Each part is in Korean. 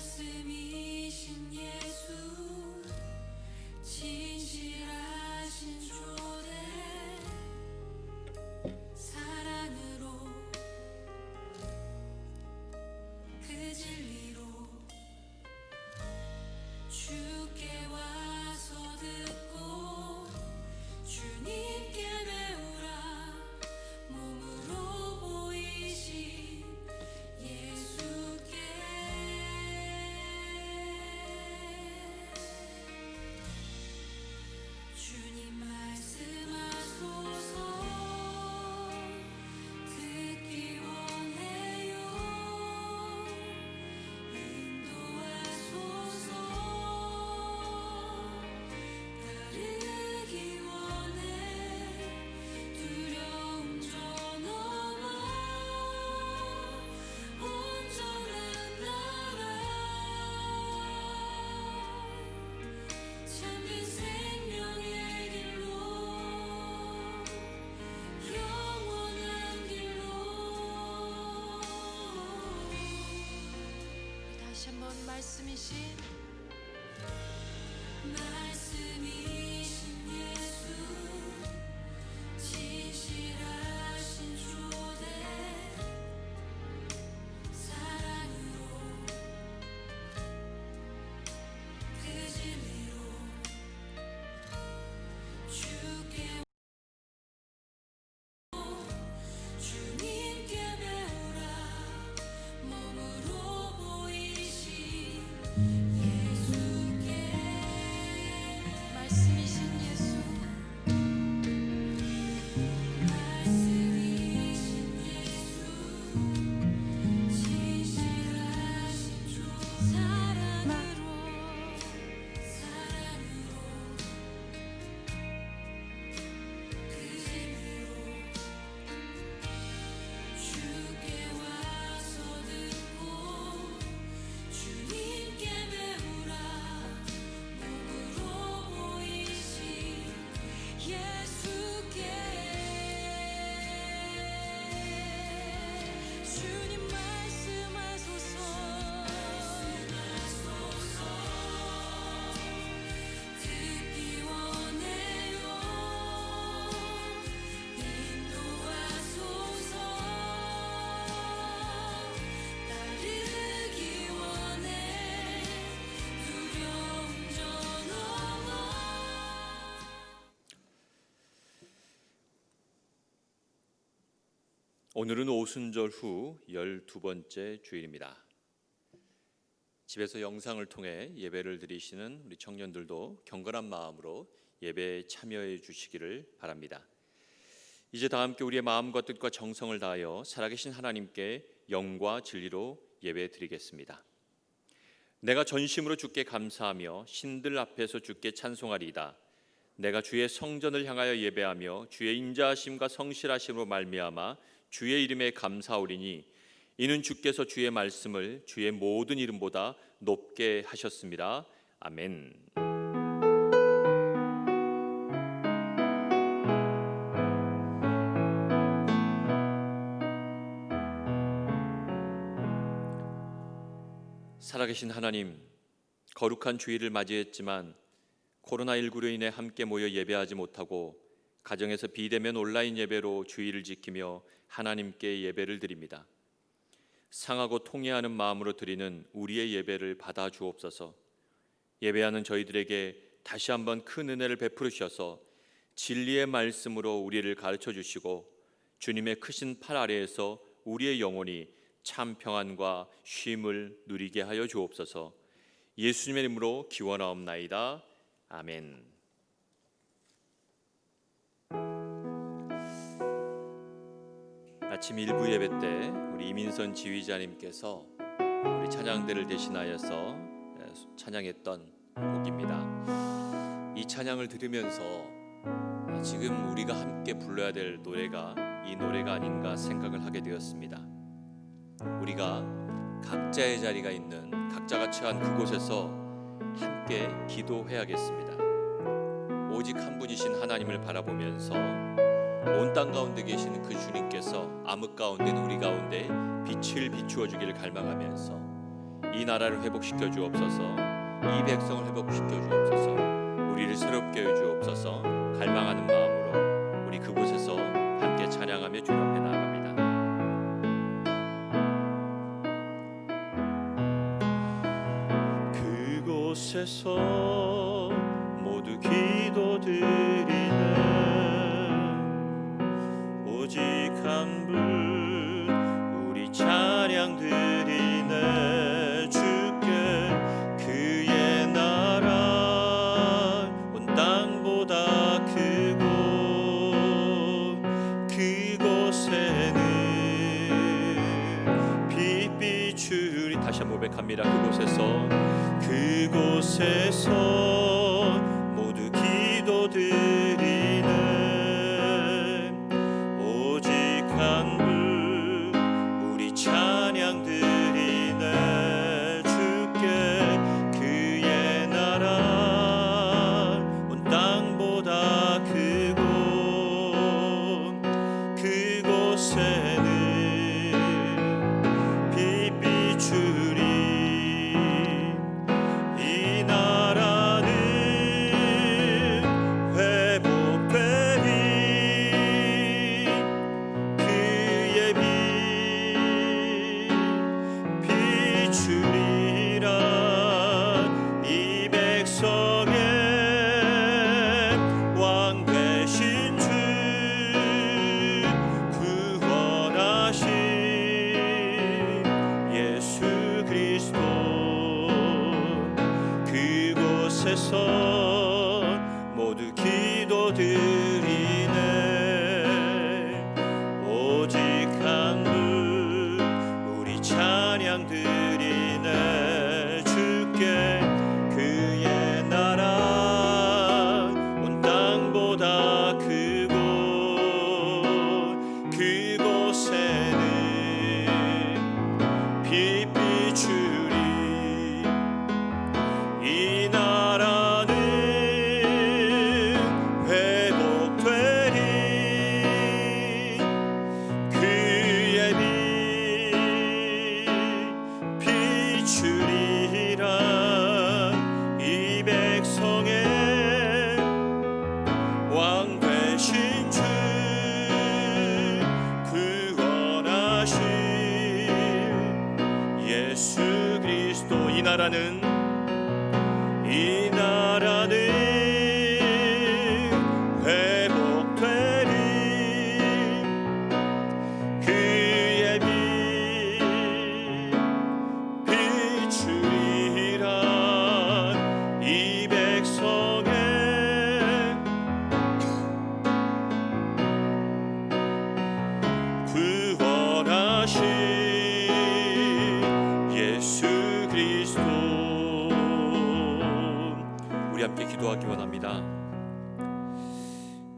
말씀이신 예수, 진실하신 조례, 사랑으로 그 진리로 주께 와서 듣고 주님께 배우라. 몸으로 보이신 예수께 주님 말씀하소서. 듣기 원해요. 인도하소서. 따르기 원해. 두려움 저 넘어 온전한 나라, 참된 생명의 길로, 영원한 길로. 다시 한번 말씀이신 예수, 진실하신 조례, 사랑으로 그 진리로 주께 주님께 배우라. 몸으로 보이신 예수께. 말씀이신 예수, 말씀이신 예수, 진실하신 조 사랑으로 그 진리로 주께 와서 듣고 주님께 배우라. 몸으로 보이신 예수께. 주님 말씀하소서. 듣기 원해요. 인도하소서. 따르기 원해. 두려움 저 넘어. 오늘은 오순절 후 12번째 주일입니다. 집에서 영상을 통해 예배를 드리시는 우리 청년들도 경건한 마음으로 예배에 참여해 주시기를 바랍니다. 이제 다 함께 우리의 마음과 뜻과 정성을 다하여 살아계신 하나님께 영과 진리로 예배 드리겠습니다. 내가 전심으로 주께 감사하며 신들 앞에서 주께 찬송하리이다. 내가 주의 성전을 향하여 예배하며 주의 인자하심과 성실하심으로 말미암아 주의 이름에 감사하오리니 이는 주께서 주의 말씀을 주의 모든 이름보다 높게 하셨습니다. 아멘. 살아계신 하나님, 거룩한 주일을 맞이했지만 코로나19로 인해 함께 모여 예배하지 못하고 가정에서 비대면 온라인 예배로 주일을 지키며 하나님께 예배를 드립니다. 상하고 통회하는 마음으로 드리는 우리의 예배를 받아 주옵소서. 예배하는 저희들에게 다시 한번 큰 은혜를 베풀어 주셔서 진리의 말씀으로 우리를 가르쳐 주시고 주님의 크신 팔 아래에서 우리의 영혼이 참 평안과 쉼을 누리게 하여 주옵소서. 예수님의 이름으로 기원하옵나이다. 아멘. 아침 1부 예배 때 우리 이민선 지휘자님께서 우리 찬양대를 대신하여서 찬양했던 곡입니다. 이 찬양을 들으면서 지금 우리가 함께 불러야 될 노래가 이 노래가 아닌가 생각을 하게 되었습니다. 우리가 각자의 자리가 있는 각자가 처한 그곳에서 함께 기도해야겠습니다. 오직 한 분이신 하나님을 바라보면서 온 땅 가운데 계신 그 주님께서 암흑 가운데 우리 가운데 빛을 비추어 주기를 갈망하면서 이 나라를 회복시켜 주옵소서. 이 백성을 회복시켜 주옵소서. 우리를 새롭게 해 주옵소서. 갈망하는 마음으로 우리 그곳에서 함께 찬양하며 주님 앞에 나아갑니다. 그곳에서 모두 기도드리네. 오직 한 분 우리 찬양 드리네. 주께 그의 나라 온 땅보다 크고 그곳에는 빛 비추리. 다시 한번 고백합니다. 그곳에서 모두 기도드리네. 오직 한 분 우리 찬양 드리네. 주께 그의 나라 온 땅보다 크고 그곳에는 빛 비추리. 이 나라는 회복되리. 그의 빛 비추리라. 이 백성의 왕 되신 주 구원하신 예수 그리스도. 그곳에서 모두 기도드리네. 오직 한 분 우리 찬양 드리네. 주께 그의 나라 온 땅보다 크고 그곳에는 빛 비추리. 이 나라는 회복되리. 그의 빛 비추리라. 이 백성의 왕 되신 주 구원하신 예수 그리스도. 이 나라는 회복되리. 그의 빛 비추리라. 이 백성의 구원하신 예수 그리스도. 우리 함께 기도하기 원합니다.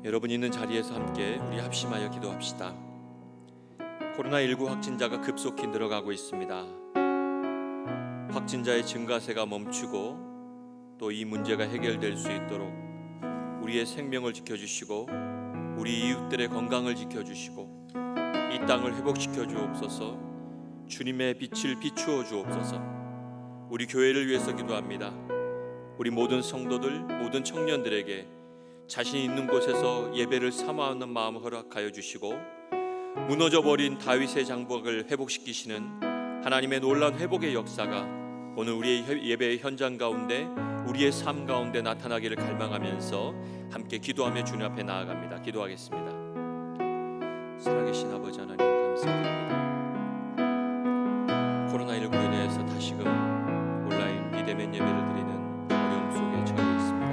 여러분 있는 자리에서 함께 우리 합심하여 기도합시다. 코로나19 확진자가 급속히 늘어가고 있습니다. 확진자의 증가세가 멈추고 또 이 문제가 해결될 수 있도록 우리의 생명을 지켜주시고 우리 이웃들의 건강을 지켜주시고 이 땅을 회복시켜 주옵소서. 주님의 빛을 비추어 주옵소서. 우리 교회를 위해서 기도합니다. 우리 모든 성도들, 모든 청년들에게 자신 있는 곳에서 예배를 사모하는 마음을 허락하여 주시고 무너져버린 다윗의 장벽을 회복시키시는 하나님의 놀라운 회복의 역사가 오늘 우리의 예배의 현장 가운데 우리의 삶 가운데 나타나기를 갈망하면서 함께 기도하며 주님 앞에 나아갑니다. 기도하겠습니다. 살아계신 아버지 하나님 감사드립니다. 코로나19로 인해서 다시금 온라인 비대면 예배를 드리는 어려움 속에 처해 있습니다.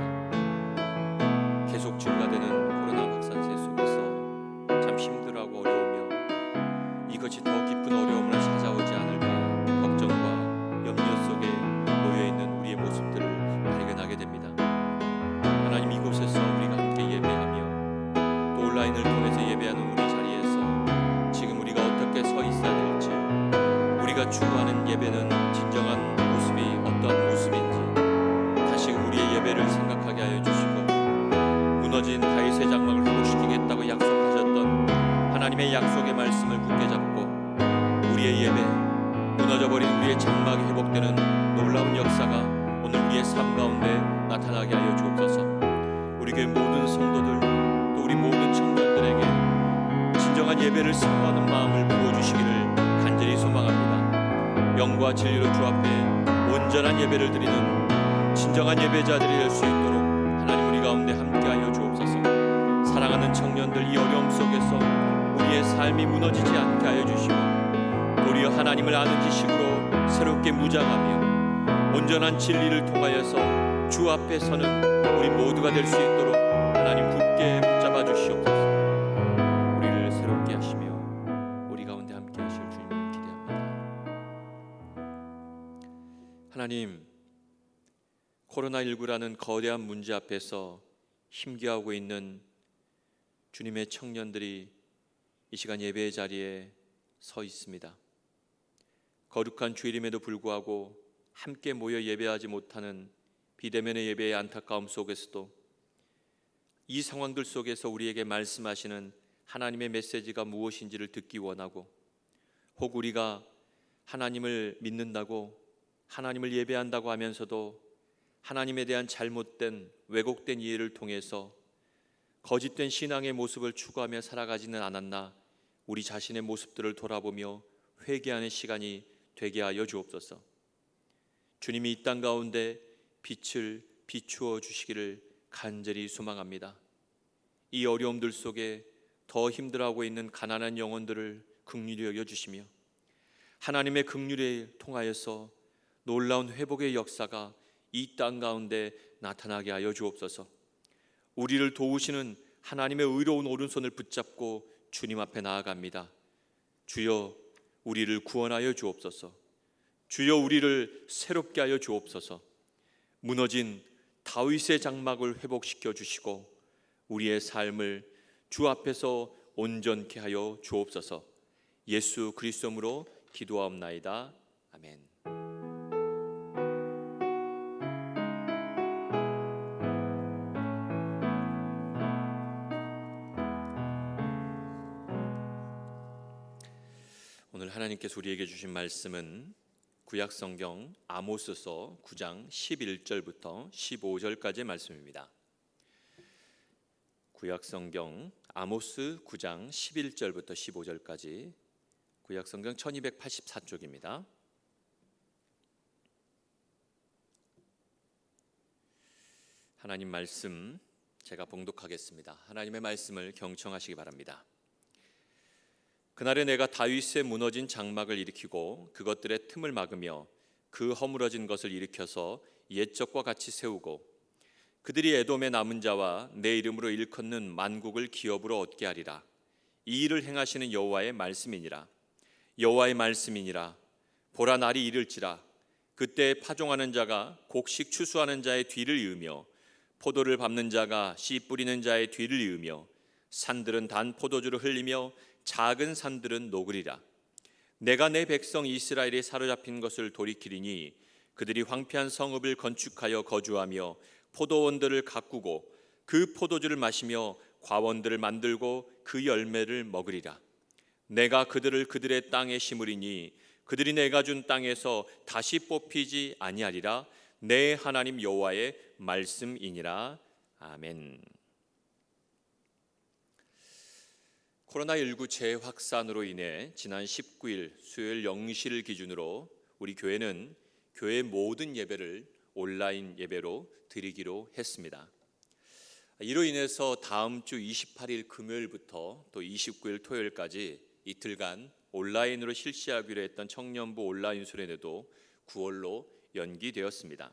계속 증가되는 코로나 확산세 속에서 참 힘들어하고 어려우며 이것이 더 깊은 어려움을 찾아오지 않을까 걱정과 염려 속에 놓여있는 우리의 모습들을 발견하게 됩니다. 하나님, 이곳에서 우리가 함께 예배하며 또 온라인을 통해서 예배하는 우리 자리에서 지금 우리가 어떻게 서 있어야 될지, 우리가 추구하는 예배는 진정한 모습이 어떠한 모습인지 다시금 우리의 예배를 생각하게 하여 주시고 무너진 다윗의 장막을 회복시키겠다고 약속하셨던 하나님의 약속의 말씀을 굳게 잡고 우리의 예배, 무너져버린 잃어버린 우리의 장막이 회복되는 놀라운 역사가 오늘 우리의 삶 가운데 나타나게 하여 주옵소서. 우리 교회 모든 성도들 또 우리 모든 청년들에게 진정한 예배를 사모하는 마음을 부어주시기를 간절히 소망합니다. 영과 진리로 주 앞에 온전한 예배를 드리는 진정한 예배자들이 될 수 있도록 하나님 우리 가운데 함께하여 주옵소서. 사랑하는 청년들 이 어려움 속에서 우리의 삶이 무너지지 않게 하여 주시고 도리어 하나님을 아는 지식으로 새롭게 무장하며 온전한 진리를 통하여서 주 앞에 서는 우리 모두가 될 수 있도록 하나님 굳게 붙잡아 주시옵소서. 우리를 새롭게 하시며 우리 가운데 함께 하실 주님을 기대합니다. 하나님, 코로나19라는 거대한 문제 앞에서 힘겨워하고 있는 주님의 청년들이 이 시간 예배의 자리에 서 있습니다. 거룩한 주일임에도 불구하고 함께 모여 예배하지 못하는 비대면의 예배의 안타까움 속에서도 이 상황들 속에서 우리에게 말씀하시는 하나님의 메시지가 무엇인지를 듣기 원하고, 혹 우리가 하나님을 믿는다고 하나님을 예배한다고 하면서도 하나님에 대한 잘못된 왜곡된 이해를 통해서 거짓된 신앙의 모습을 추구하며 살아가지는 않았나, 우리 자신의 모습들을 돌아보며 회개하는 시간이 되게 하여 주옵소서. 주님이 이 땅 가운데 빛을 비추어 주시기를 간절히 소망합니다. 이 어려움들 속에 더 힘들어하고 있는 가난한 영혼들을 긍휼히 여겨주시며 하나님의 긍휼에 통하여서 놀라운 회복의 역사가 이 땅 가운데 나타나게 하여 주옵소서. 우리를 도우시는 하나님의 의로운 오른손을 붙잡고 주님 앞에 나아갑니다. 주여, 우리를 구원하여 주옵소서. 주여, 우리를 새롭게 하여 주옵소서. 무너진 다윗의 장막을 회복시켜 주시고 우리의 삶을 주 앞에서 온전케 하여 주옵소서. 예수 그리스도로 기도하옵나이다. 아멘. 오늘 하나님께서 우리에게 주신 말씀은 구약성경 아모스서 9장 11절부터 15절까지의 말씀입니다. 구약성경 아모스 9장 11절부터 15절까지, 구약성경 1284쪽입니다. 하나님 말씀 제가 봉독하겠습니다. 하나님의 말씀을 경청하시기 바랍니다. 그날에 내가 다윗의 무너진 장막을 일으키고 그것들의 틈을 막으며 그 허물어진 것을 일으켜서 옛적과 같이 세우고 그들이 에돔의 남은 자와 내 이름으로 일컫는 만국을 기업으로 얻게 하리라. 이 일을 행하시는 여호와의 말씀이니라. 여호와의 말씀이니라. 보라, 날이 이를지라. 그때 파종하는 자가 곡식 추수하는 자의 뒤를 이으며 포도를 밟는 자가 씨 뿌리는 자의 뒤를 이으며 산들은 단 포도주를 흘리며 작은 산들은 녹으리라. 내가 내 백성 이스라엘이 사로잡힌 것을 돌이키리니 그들이 황폐한 성읍을 건축하여 거주하며 포도원들을 가꾸고 그 포도주를 마시며 과원들을 만들고 그 열매를 먹으리라. 내가 그들을 그들의 땅에 심으리니 그들이 내가 준 땅에서 다시 뽑히지 아니하리라. 내 하나님 여호와의 말씀이니라. 아멘. 코로나19 재확산으로 인해 지난 19일 수요일 0시를 기준으로 우리 교회는 교회 모든 예배를 온라인 예배로 드리기로 했습니다. 이로 인해서 다음 주 28일 금요일부터 또 29일 토요일까지 이틀간 온라인으로 실시하기로 했던 청년부 온라인 수련회도 9월로 연기되었습니다.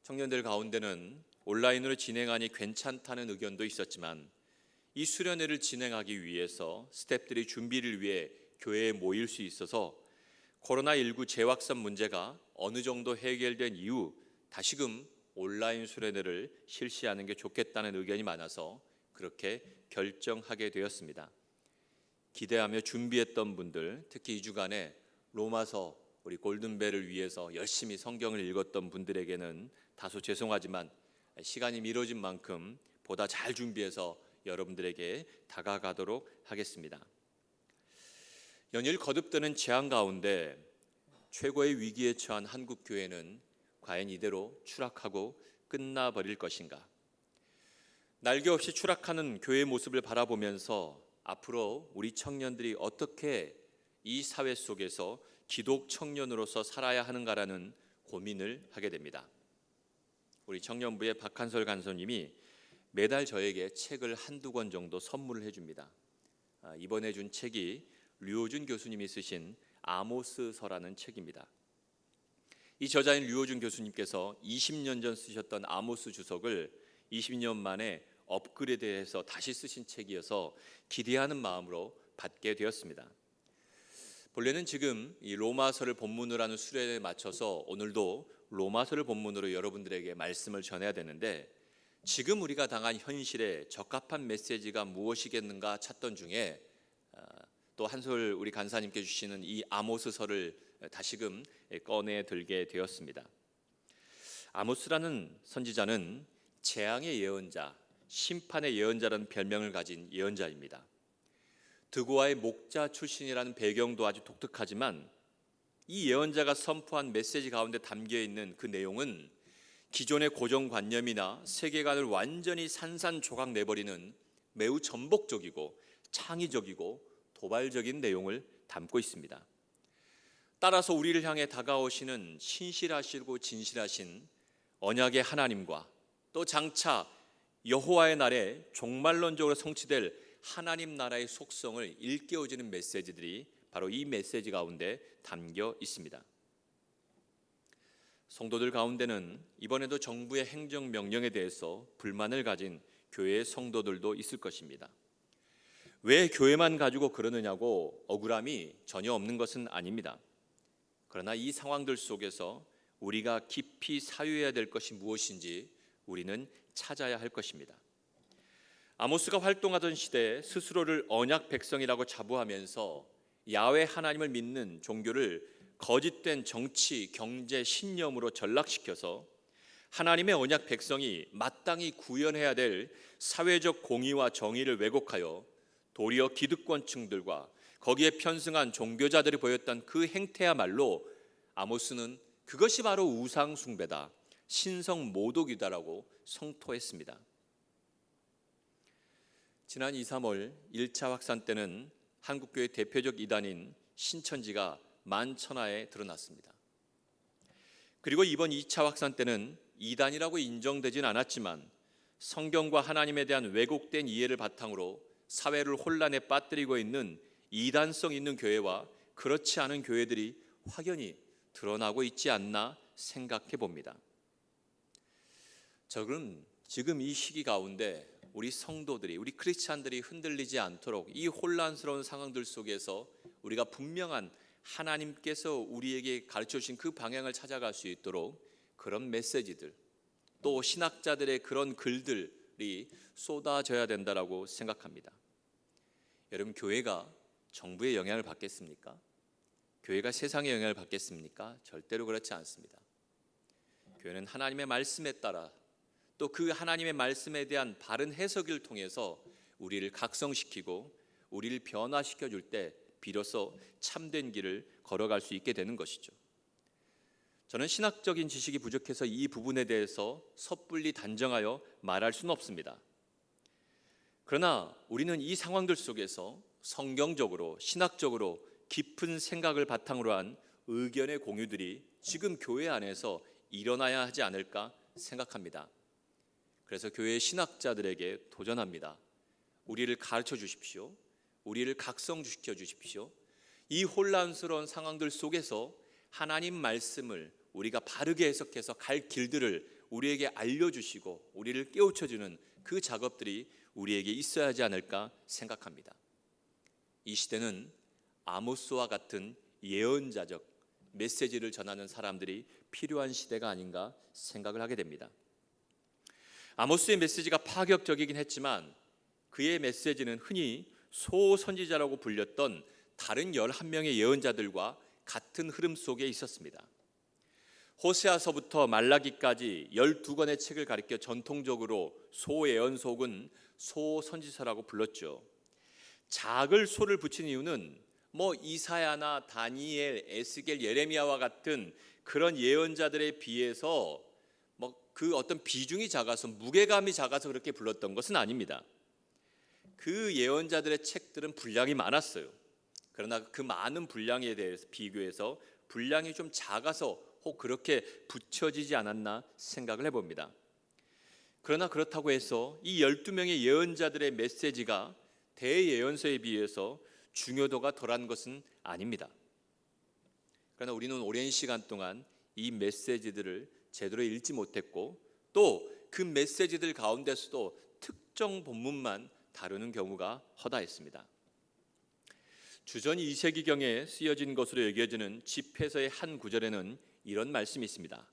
청년들 가운데는 온라인으로 진행하니 괜찮다는 의견도 있었지만 이 수련회를 진행하기 위해서 스태프들이 준비를 위해 교회에 모일 수 있어서 코로나19 재확산 문제가 어느 정도 해결된 이후 다시금 온라인 수련회를 실시하는 게 좋겠다는 의견이 많아서 그렇게 결정하게 되었습니다. 기대하며 준비했던 분들, 특히 2주간에 로마서 우리 골든벨을 위해서 열심히 성경을 읽었던 분들에게는 다소 죄송하지만 시간이 미뤄진 만큼 보다 잘 준비해서 여러분들에게 다가가도록 하겠습니다. 연일 거듭되는 재앙 가운데 최고의 위기에 처한 한국 교회는 과연 이대로 추락하고 끝나버릴 것인가? 날개 없이 추락하는 교회의 모습을 바라보면서 앞으로 우리 청년들이 어떻게 이 사회 속에서 기독 청년으로서 살아야 하는가라는 고민을 하게 됩니다. 우리 청년부의 박한솔 간사님이 매달 저에게 책을 한두 권 정도 선물을 해줍니다. 이번에 준 책이 류호준 교수님이 쓰신 아모스서라는 책입니다. 이 저자인 류호준 교수님께서 20년 전 쓰셨던 아모스 주석을 20년 만에 업그레이드해서 다시 쓰신 책이어서 기대하는 마음으로 받게 되었습니다. 본래는 지금 이 로마서를 본문으로 하는 수련에 맞춰서 오늘도 로마서를 본문으로 여러분들에게 말씀을 전해야 되는데, 지금 우리가 당한 현실에 적합한 메시지가 무엇이겠는가 찾던 중에 또 한솔 우리 간사님께 주시는 이 아모스서를 다시금 꺼내 들게 되었습니다. 아모스라는 선지자는 재앙의 예언자, 심판의 예언자라는 별명을 가진 예언자입니다. 드고아의 목자 출신이라는 배경도 아주 독특하지만 이 예언자가 선포한 메시지 가운데 담겨 있는 그 내용은 기존의 고정관념이나 세계관을 완전히 산산조각 내버리는 매우 전복적이고 창의적이고 도발적인 내용을 담고 있습니다. 따라서 우리를 향해 다가오시는 신실하시고 진실하신 언약의 하나님과 또 장차 여호와의 날에 종말론적으로 성취될 하나님 나라의 속성을 일깨워주는 메시지들이 바로 이 메시지 가운데 담겨 있습니다. 성도들 가운데는 이번에도 정부의 행정명령에 대해서 불만을 가진 교회의 성도들도 있을 것입니다. 왜 교회만 가지고 그러느냐고 억울함이 전혀 없는 것은 아닙니다. 그러나 이 상황들 속에서 우리가 깊이 사유해야 될 것이 무엇인지 우리는 찾아야 할 것입니다. 아모스가 활동하던 시대에 스스로를 언약 백성이라고 자부하면서 야훼 하나님을 믿는 종교를 거짓된 정치, 경제, 신념으로 전락시켜서 하나님의 언약 백성이 마땅히 구현해야 될 사회적 공의와 정의를 왜곡하여 도리어 기득권층들과 거기에 편승한 종교자들이 보였던 그 행태야말로 아모스는 그것이 바로 우상 숭배다, 신성 모독이다라고 성토했습니다. 지난 2, 3월 1차 확산 때는 한국교회 대표적 이단인 신천지가 만천하에 드러났습니다. 그리고 이번 2차 확산 때는 이단이라고 인정되진 않았지만 성경과 하나님에 대한 왜곡된 이해를 바탕으로 사회를 혼란에 빠뜨리고 있는 이단성 있는 교회와 그렇지 않은 교회들이 확연히 드러나고 있지 않나 생각해 봅니다. 저는 지금 이 시기 가운데 우리 성도들이, 우리 크리스찬들이 흔들리지 않도록 이 혼란스러운 상황들 속에서 우리가 분명한 하나님께서 우리에게 가르쳐 주신 그 방향을 찾아갈 수 있도록 그런 메시지들, 또 신학자들의 그런 글들이 쏟아져야 된다라고 생각합니다. 여러분, 교회가 정부의 영향을 받겠습니까? 교회가 세상의 영향을 받겠습니까? 절대로 그렇지 않습니다. 교회는 하나님의 말씀에 따라 또 그 하나님의 말씀에 대한 바른 해석을 통해서 우리를 각성시키고 우리를 변화시켜 줄 때 비로소 참된 길을 걸어갈 수 있게 되는 것이죠. 저는 신학적인 지식이 부족해서 이 부분에 대해서 섣불리 단정하여 말할 수는 없습니다. 그러나 우리는 이 상황들 속에서 성경적으로, 신학적으로 깊은 생각을 바탕으로 한 의견의 공유들이 지금 교회 안에서 일어나야 하지 않을까 생각합니다. 그래서 교회의 신학자들에게 도전합니다. 우리를 가르쳐 주십시오. 우리를 각성시켜 주십시오. 이 혼란스러운 상황들 속에서 하나님 말씀을 우리가 바르게 해석해서 갈 길들을 우리에게 알려주시고 우리를 깨우쳐주는 그 작업들이 우리에게 있어야 하지 않을까 생각합니다. 이 시대는 아모스와 같은 예언자적 메시지를 전하는 사람들이 필요한 시대가 아닌가 생각을 하게 됩니다. 아모스의 메시지가 파격적이긴 했지만 그의 메시지는 흔히 소선지자라고 불렸던 다른 11명의 예언자들과 같은 흐름 속에 있었습니다. 호세아서부터 말라기까지 12권의 책을 가리켜 전통적으로 소예언속은 소선지서라고 불렀죠. 작을 소를 붙인 이유는 뭐 이사야나 다니엘, 에스겔, 예레미야와 같은 그런 예언자들에 비해서 뭐 그 어떤 비중이 작아서 무게감이 작아서 그렇게 불렀던 것은 아닙니다. 그 예언자들의 책들은 분량이 많았어요. 그러나 그 많은 분량에 대해서 비교해서 분량이 좀 작아서 혹 그렇게 붙여지지 않았나 생각을 해봅니다. 그러나 그렇다고 해서 이 12명의 예언자들의 메시지가 대예언서에 비해서 중요도가 덜한 것은 아닙니다. 그러나 우리는 오랜 시간 동안 이 메시지들을 제대로 읽지 못했고 또 그 메시지들 가운데서도 특정 본문만 다루는 경우가 허다했습니다. 주전 2세기경에 쓰여진 것으로 여겨지는 집회서의 한 구절에는 이런 말씀이 있습니다.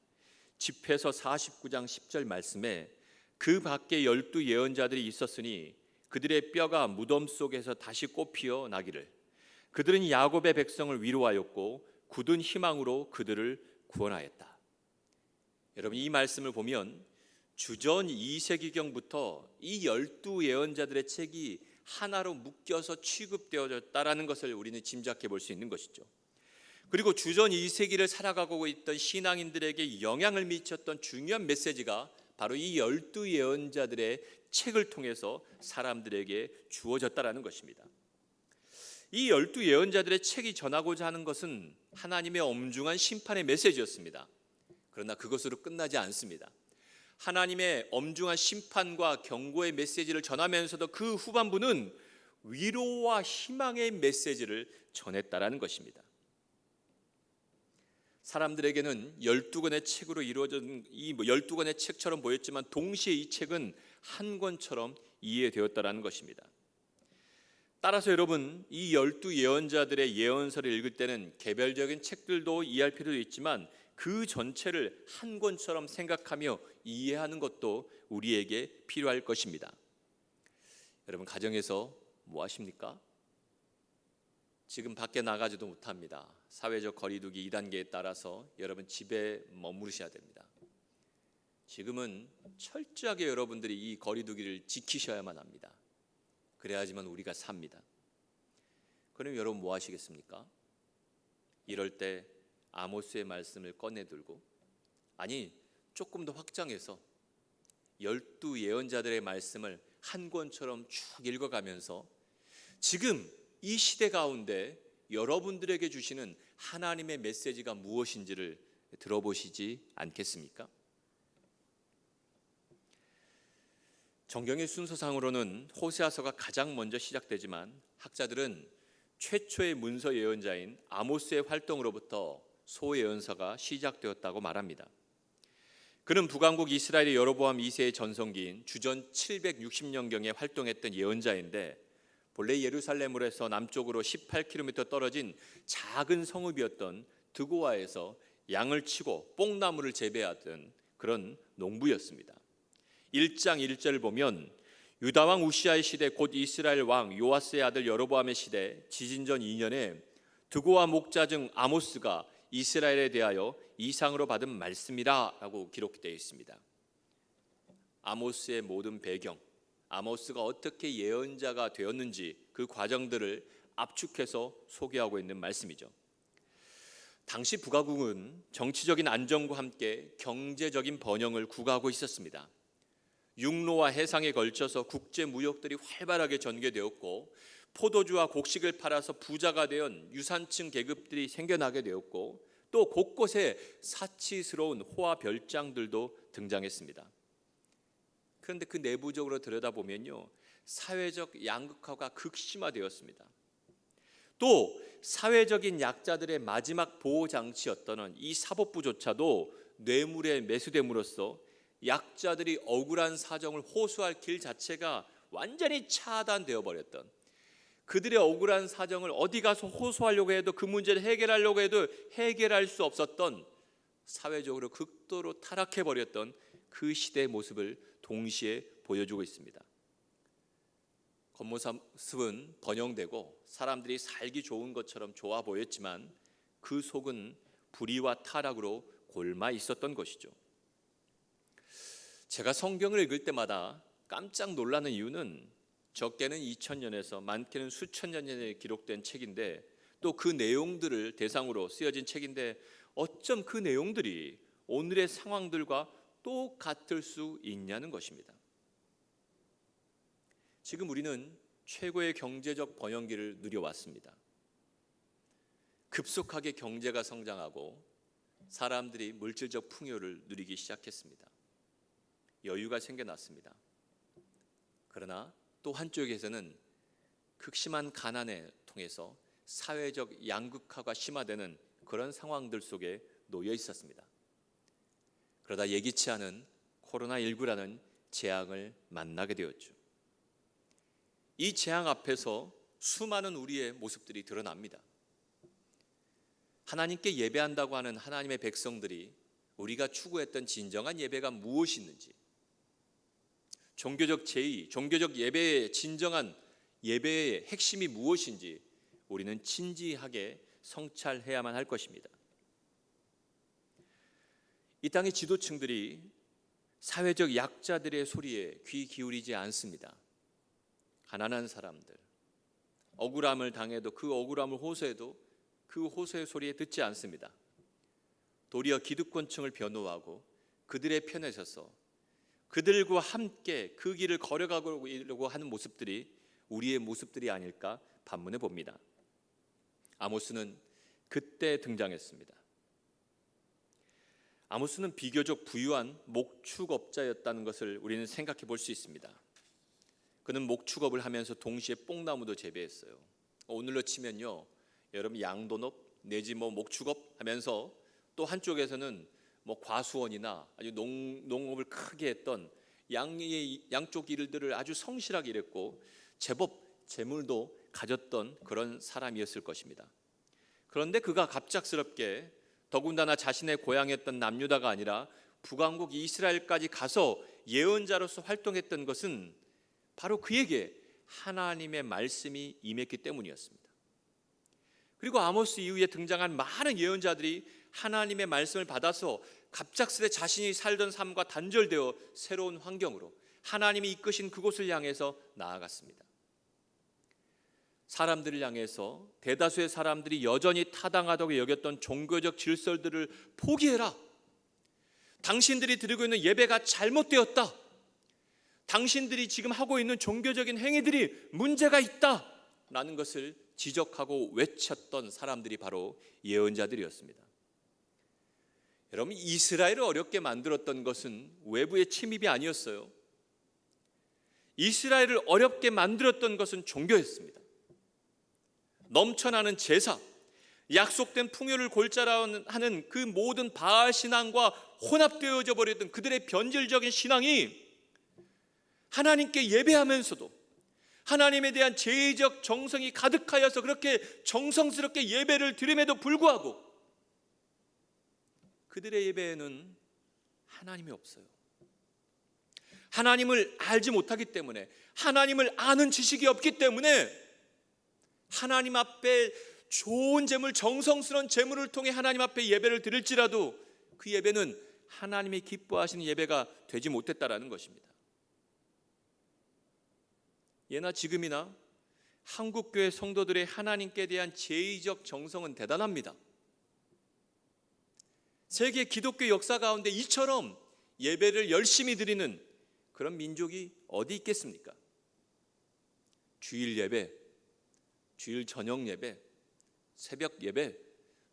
집회서 49장 10절 말씀에 그 밖에 12 예언자들이 있었으니 그들의 뼈가 무덤 속에서 다시 꽃피어 나기를 그들은 야곱의 백성을 위로하였고 굳은 희망으로 그들을 구원하였다. 여러분, 이 말씀을 보면 주전 2세기경부터 이 12 예언자들의 책이 하나로 묶여서 취급되어졌다라는 것을 우리는 짐작해 볼 수 있는 것이죠. 그리고 주전 2세기를 살아가고 있던 신앙인들에게 영향을 미쳤던 중요한 메시지가 바로 이 12 예언자들의 책을 통해서 사람들에게 주어졌다라는 것입니다. 이 12 예언자들의 책이 전하고자 하는 것은 하나님의 엄중한 심판의 메시지였습니다. 그러나 그것으로 끝나지 않습니다. 하나님의 엄중한 심판과 경고의 메시지를 전하면서도 그 후반부는 위로와 희망의 메시지를 전했다라는 것입니다. 사람들에게는 12권의 책으로 이루어진 이 12권의 책처럼 보였지만 동시에 이 책은 한 권처럼 이해되었다라는 것입니다. 따라서 여러분, 이 12 예언자들의 예언서를 읽을 때는 개별적인 책들도 이해할 필요도 있지만 그 전체를 한 권처럼 생각하며 이해하는 것도 우리에게 필요할 것입니다. 여러분, 가정에서 뭐 하십니까? 지금 밖에 나가지도 못합니다. 사회적 거리두기 2단계에 따라서 여러분 집에 머무르셔야 됩니다. 지금은 철저하게 여러분들이 이 거리두기를 지키셔야만 합니다. 그래야지만 우리가 삽니다. 그럼 여러분 뭐 하시겠습니까? 이럴 때 아모스의 말씀을 꺼내들고, 아니 조금 더 확장해서 12 예언자들의 말씀을 한 권처럼 쭉 읽어가면서 지금 이 시대 가운데 여러분들에게 주시는 하나님의 메시지가 무엇인지를 들어보시지 않겠습니까? 정경의 순서상으로는 호세아서가 가장 먼저 시작되지만 학자들은 최초의 문서 예언자인 아모스의 활동으로부터 소예언서가 시작되었다고 말합니다. 그는 북왕국 이스라엘의 여로보암 2세의 전성기인 주전 760년경에 활동했던 예언자인데 본래 예루살렘으로서 남쪽으로 18km 떨어진 작은 성읍이었던 드고아에서 양을 치고 뽕나무를 재배하던 그런 농부였습니다. 1장 1절을 보면 유다왕 우시아의 시대 곧 이스라엘 왕 요아스의 아들 여로보암의 시대 지진전 2년에 드고아 목자 중 아모스가 이스라엘에 대하여 이상으로 받은 말씀이라 라고 기록되어 있습니다. 아모스의 모든 배경, 아모스가 어떻게 예언자가 되었는지 그 과정들을 압축해서 소개하고 있는 말씀이죠. 당시 북왕국은 정치적인 안정과 함께 경제적인 번영을 구가하고 있었습니다. 육로와 해상에 걸쳐서 국제 무역들이 활발하게 전개되었고 포도주와 곡식을 팔아서 부자가 된 유산층 계급들이 생겨나게 되었고 또 곳곳에 사치스러운 호화 별장들도 등장했습니다. 그런데 그 내부적으로 들여다보면요, 사회적 양극화가 극심화되었습니다. 또 사회적인 약자들의 마지막 보호장치였던 이 사법부조차도 뇌물에 매수됨으로써 약자들이 억울한 사정을 호소할 길 자체가 완전히 차단되어 버렸던, 그들의 억울한 사정을 어디 가서 호소하려고 해도 그 문제를 해결하려고 해도 해결할 수 없었던, 사회적으로 극도로 타락해 버렸던 그 시대의 모습을 동시에 보여주고 있습니다. 겉모습은 번영되고 사람들이 살기 좋은 것처럼 좋아 보였지만 그 속은 불의와 타락으로 골마 있었던 것이죠. 제가 성경을 읽을 때마다 깜짝 놀라는 이유는 적게는 2000년에서 많게는 수천 년 전에 기록된 책인데 또 그 내용들을 대상으로 쓰여진 책인데 어쩜 그 내용들이 오늘의 상황들과 똑같을 수 있냐는 것입니다. 지금 우리는 최고의 경제적 번영기를 누려왔습니다. 급속하게 경제가 성장하고 사람들이 물질적 풍요를 누리기 시작했습니다. 여유가 생겨났습니다. 그러나 또 한쪽에서는 극심한 가난에 통해서 사회적 양극화가 심화되는 그런 상황들 속에 놓여 있었습니다. 그러다 예기치 않은 코로나19라는 재앙을 만나게 되었죠. 이 재앙 앞에서 수많은 우리의 모습들이 드러납니다. 하나님께 예배한다고 하는 하나님의 백성들이 우리가 추구했던 진정한 예배가 무엇이 있는지, 종교적 제의, 종교적 예배의 진정한 예배의 핵심이 무엇인지 우리는 진지하게 성찰해야만 할 것입니다. 이 땅의 지도층들이 사회적 약자들의 소리에 귀 기울이지 않습니다. 가난한 사람들, 억울함을 당해도 그 억울함을 호소해도 그 호소의 소리에 듣지 않습니다. 도리어 기득권층을 변호하고 그들의 편에 서서 그들과 함께 그 길을 걸어가려고 하는 모습들이 우리의 모습들이 아닐까 반문해 봅니다. 아모스는 그때 등장했습니다. 아모스는 비교적 부유한 목축업자였다는 것을 우리는 생각해 볼 수 있습니다. 그는 목축업을 하면서 동시에 뽕나무도 재배했어요. 오늘로 치면요, 여러분 양돈업 내지 목축업 하면서 또 한쪽에서는 과수원이나 아주 농업을 크게 했던 양쪽 일들을 아주 성실하게 일했고 제법 재물도 가졌던 그런 사람이었을 것입니다. 그런데 그가 갑작스럽게 더군다나 자신의 고향이었던 남유다가 아니라 북왕국 이스라엘까지 가서 예언자로서 활동했던 것은 바로 그에게 하나님의 말씀이 임했기 때문이었습니다. 그리고 아모스 이후에 등장한 많은 예언자들이 하나님의 말씀을 받아서 갑작스레 자신이 살던 삶과 단절되어 새로운 환경으로 하나님이 이끄신 그곳을 향해서 나아갔습니다. 사람들을 향해서 대다수의 사람들이 여전히 타당하다고 여겼던 종교적 질서들을 포기해라. 당신들이 드리고 있는 예배가 잘못되었다. 당신들이 지금 하고 있는 종교적인 행위들이 문제가 있다. 라는 것을 지적하고 외쳤던 사람들이 바로 예언자들이었습니다. 여러분, 이스라엘을 어렵게 만들었던 것은 외부의 침입이 아니었어요. 이스라엘을 어렵게 만들었던 것은 종교였습니다. 넘쳐나는 제사, 약속된 풍요를 골자로 하는 그 모든 바알 신앙과 혼합되어져 버렸던 그들의 변질적인 신앙이 하나님께 예배하면서도 하나님에 대한 제의적 정성이 가득하여서 그렇게 정성스럽게 예배를 드림에도 불구하고 그들의 예배에는 하나님이 없어요. 하나님을 알지 못하기 때문에, 하나님을 아는 지식이 없기 때문에 하나님 앞에 좋은 제물, 정성스러운 제물을 통해 하나님 앞에 예배를 드릴지라도 그 예배는 하나님이 기뻐하시는 예배가 되지 못했다라는 것입니다. 예나 지금이나 한국교회 성도들의 하나님께 대한 제의적 정성은 대단합니다. 세계 기독교 역사 가운데 이처럼 예배를 열심히 드리는 그런 민족이 어디 있겠습니까? 주일 예배, 주일 저녁 예배, 새벽 예배,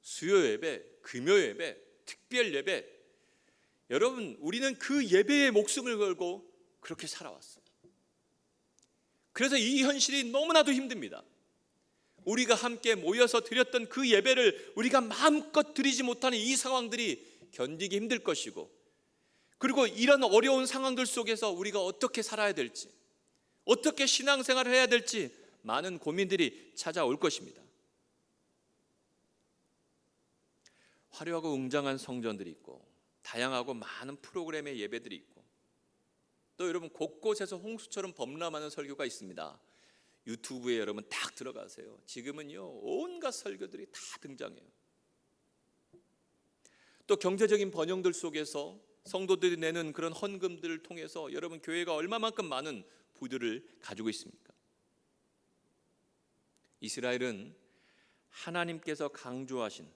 수요 예배, 금요 예배, 특별 예배. 여러분, 우리는 그 예배에 목숨을 걸고 그렇게 살아왔어요. 그래서 이 현실이 너무나도 힘듭니다. 우리가 함께 모여서 드렸던 그 예배를 우리가 마음껏 드리지 못하는 이 상황들이 견디기 힘들 것이고, 그리고 이런 어려운 상황들 속에서 우리가 어떻게 살아야 될지, 어떻게 신앙생활을 해야 될지 많은 고민들이 찾아올 것입니다. 화려하고 웅장한 성전들이 있고 다양하고 많은 프로그램의 예배들이 있고 또 여러분 곳곳에서 홍수처럼 범람하는 설교가 있습니다. 유튜브에 여러분 딱 들어가세요. 지금은요 온갖 설교들이 다 등장해요. 또 경제적인 번영들 속에서 성도들이 내는 그런 헌금들을 통해서 여러분 교회가 얼마만큼 많은 부들을 가지고 있습니까? 이스라엘은 하나님께서 강조하신,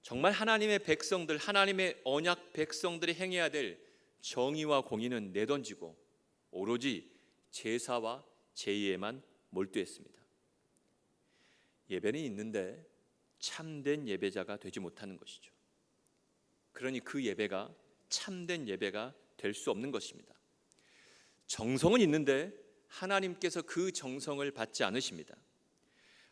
정말 하나님의 백성들, 하나님의 언약 백성들이 행해야 될 정의와 공의는 내던지고 오로지 제사와 제의에만 몰두했습니다. 예배는 있는데 참된 예배자가 되지 못하는 것이죠. 그러니 그 예배가 참된 예배가 될 수 없는 것입니다. 정성은 있는데 하나님께서 그 정성을 받지 않으십니다.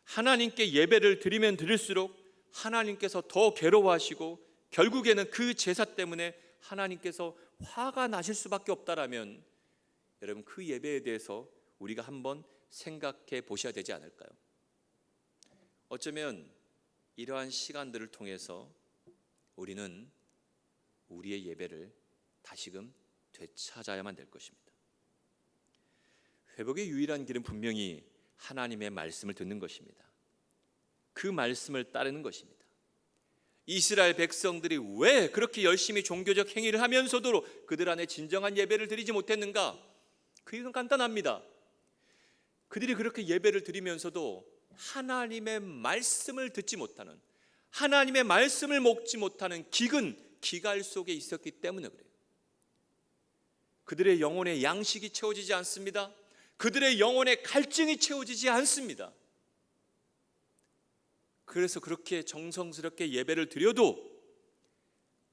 하나님께 예배를 드리면 드릴수록 하나님께서 더 괴로워하시고 결국에는 그 제사 때문에 하나님께서 화가 나실 수밖에 없다라면 여러분, 그 예배에 대해서 우리가 한번 생각해 보셔야 되지 않을까요? 어쩌면 이러한 시간들을 통해서 우리는 우리의 예배를 다시금 되찾아야만 될 것입니다. 회복의 유일한 길은 분명히 하나님의 말씀을 듣는 것입니다. 그 말씀을 따르는 것입니다. 이스라엘 백성들이 왜 그렇게 열심히 종교적 행위를 하면서도 그들 안에 진정한 예배를 드리지 못했는가? 그 이유는 간단합니다. 그들이 그렇게 예배를 드리면서도 하나님의 말씀을 듣지 못하는, 하나님의 말씀을 먹지 못하는 기갈 속에 있었기 때문에 그래요. 그들의 영혼의 양식이 채워지지 않습니다. 그들의 영혼의 갈증이 채워지지 않습니다. 그래서 그렇게 정성스럽게 예배를 드려도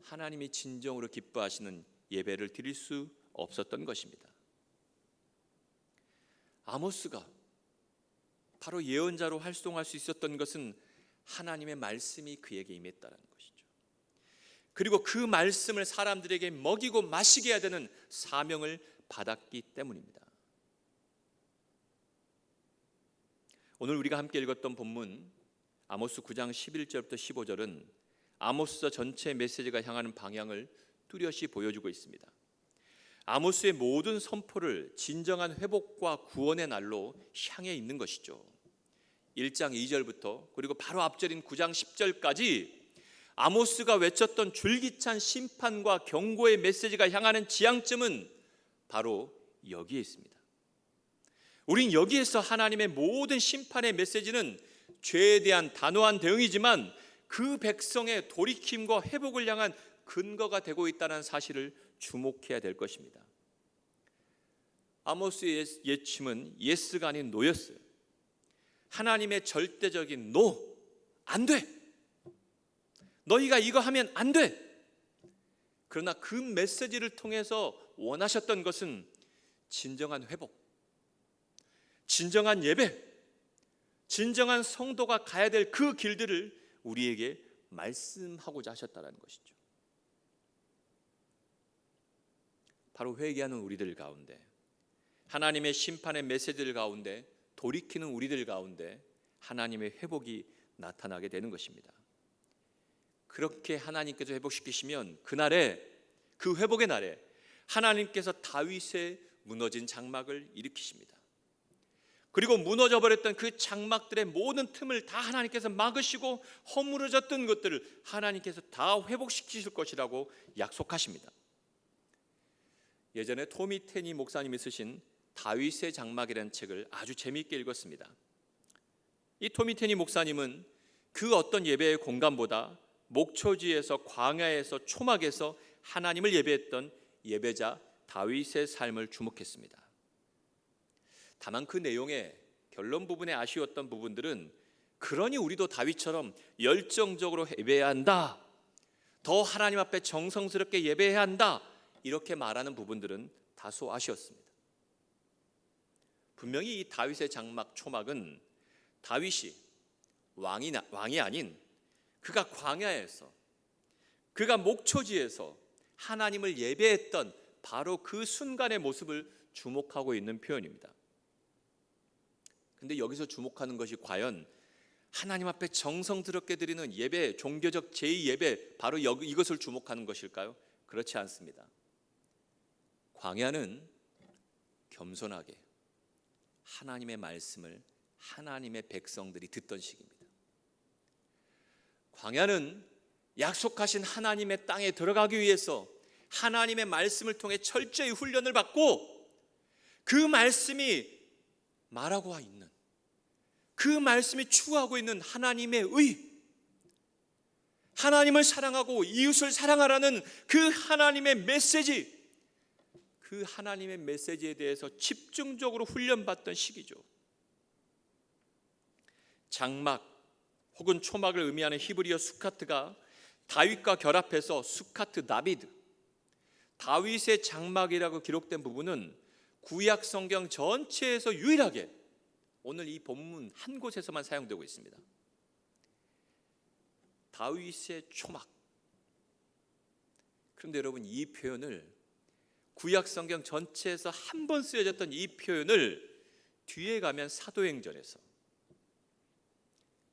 하나님이 진정으로 기뻐하시는 예배를 드릴 수 없었던 것입니다. 아모스가 바로 예언자로 활동할 수 있었던 것은 하나님의 말씀이 그에게 임했다는 것이죠. 그리고 그 말씀을 사람들에게 먹이고 마시게 해야 되는 사명을 받았기 때문입니다. 오늘 우리가 함께 읽었던 본문 아모스 9장 11절부터 15절은 아모스서 전체 메시지가 향하는 방향을 뚜렷이 보여주고 있습니다. 아모스의 모든 선포를 진정한 회복과 구원의 날로 향해 있는 것이죠. 1장 2절부터 그리고 바로 앞절인 9장 10절까지 아모스가 외쳤던 줄기찬 심판과 경고의 메시지가 향하는 지향점은 바로 여기에 있습니다. 우린 여기에서 하나님의 모든 심판의 메시지는 죄에 대한 단호한 대응이지만 그 백성의 돌이킴과 회복을 향한 근거가 되고 있다는 사실을 주목해야 될 것입니다. 아모스의 예침은 예스가 아닌 노였어요. 하나님의 절대적인 노, 안 돼. 너희가 이거 하면 안 돼. 그러나 그 메시지를 통해서 원하셨던 것은 진정한 회복, 진정한 예배, 진정한 성도가 가야 될 그 길들을 우리에게 말씀하고자 하셨다는 것이죠. 바로 회개하는 우리들 가운데, 하나님의 심판의 메시지들 가운데, 돌이키는 우리들 가운데 하나님의 회복이 나타나게 되는 것입니다. 그렇게 하나님께서 회복시키시면 그날에, 그 회복의 날에 하나님께서 다윗의 무너진 장막을 일으키십니다. 그리고 무너져버렸던 그 장막들의 모든 틈을 다 하나님께서 막으시고 허물어졌던 것들을 하나님께서 다 회복시키실 것이라고 약속하십니다. 예전에 토미 테니 목사님이 쓰신 다윗의 장막이라는 책을 아주 재미있게 읽었습니다. 이 토미 테니 목사님은 그 어떤 예배의 공간보다 목초지에서, 광야에서, 초막에서 하나님을 예배했던 예배자 다윗의 삶을 주목했습니다. 다만 그 내용의 결론 부분에 아쉬웠던 부분들은, 그러니 우리도 다윗처럼 열정적으로 예배해야 한다, 더 하나님 앞에 정성스럽게 예배해야 한다, 이렇게 말하는 부분들은 다소 아쉬웠습니다. 분명히 이 다윗의 장막, 초막은 다윗이 왕이 아닌 그가 광야에서, 그가 목초지에서 하나님을 예배했던 바로 그 순간의 모습을 주목하고 있는 표현입니다. 근데 여기서 주목하는 것이 과연 하나님 앞에 정성스럽게 드리는 예배, 종교적 제2예배, 바로 이것을 주목하는 것일까요? 그렇지 않습니다. 광야는 겸손하게 하나님의 말씀을 하나님의 백성들이 듣던 시기입니다. 광야는 약속하신 하나님의 땅에 들어가기 위해서 하나님의 말씀을 통해 철저히 훈련을 받고 그 말씀이 말하고 있는, 그 말씀이 추구하고 있는 하나님의 의, 하나님을 사랑하고 이웃을 사랑하라는 그 하나님의 메시지, 그 하나님의 메시지에 대해서 집중적으로 훈련받던 시기죠. 장막 혹은 초막을 의미하는 히브리어 수카트가 다윗과 결합해서 수카트 다비드, 다윗의 장막이라고 기록된 부분은 구약 성경 전체에서 유일하게 오늘 이 본문 한 곳에서만 사용되고 있습니다. 다윗의 초막. 그런데 여러분, 이 표현을 구약 성경 전체에서 한 번 쓰여졌던 이 표현을 뒤에 가면 사도행전에서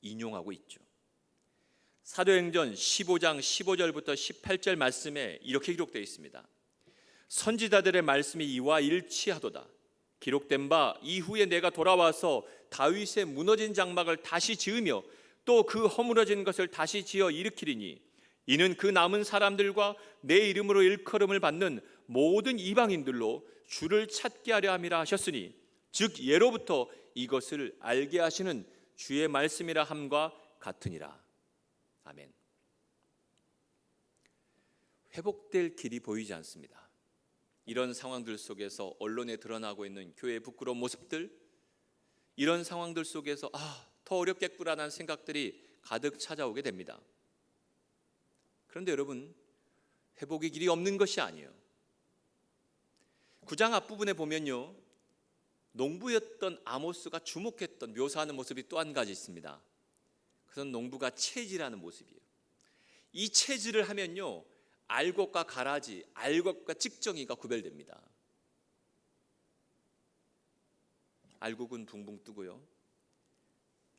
인용하고 있죠. 사도행전 15장 15절부터 18절 말씀에 이렇게 기록되어 있습니다. 선지자들의 말씀이 이와 일치하도다. 기록된 바 이후에 내가 돌아와서 다윗의 무너진 장막을 다시 지으며 또 그 허물어진 것을 다시 지어 일으키리니 이는 그 남은 사람들과 내 이름으로 일컬음을 받는 모든 이방인들로 주를 찾게 하려 함이라 하셨으니 즉 예로부터 이것을 알게 하시는 주의 말씀이라 함과 같으니라. 아멘. 회복될 길이 보이지 않습니다. 이런 상황들 속에서 언론에 드러나고 있는 교회의 부끄러운 모습들, 이런 상황들 속에서 더 어렵겠구나라는 생각들이 가득 찾아오게 됩니다. 그런데 여러분, 회복의 길이 없는 것이 아니에요. 9장 앞부분에 보면요, 농부였던 아모스가 주목했던 묘사하는 모습이 또 한 가지 있습니다. 그것은 농부가 채질하는 모습이에요. 이 채질을 하면요, 알곡과 가라지, 알곡과 찍정이가 구별됩니다. 알곡은 붕붕 뜨고요,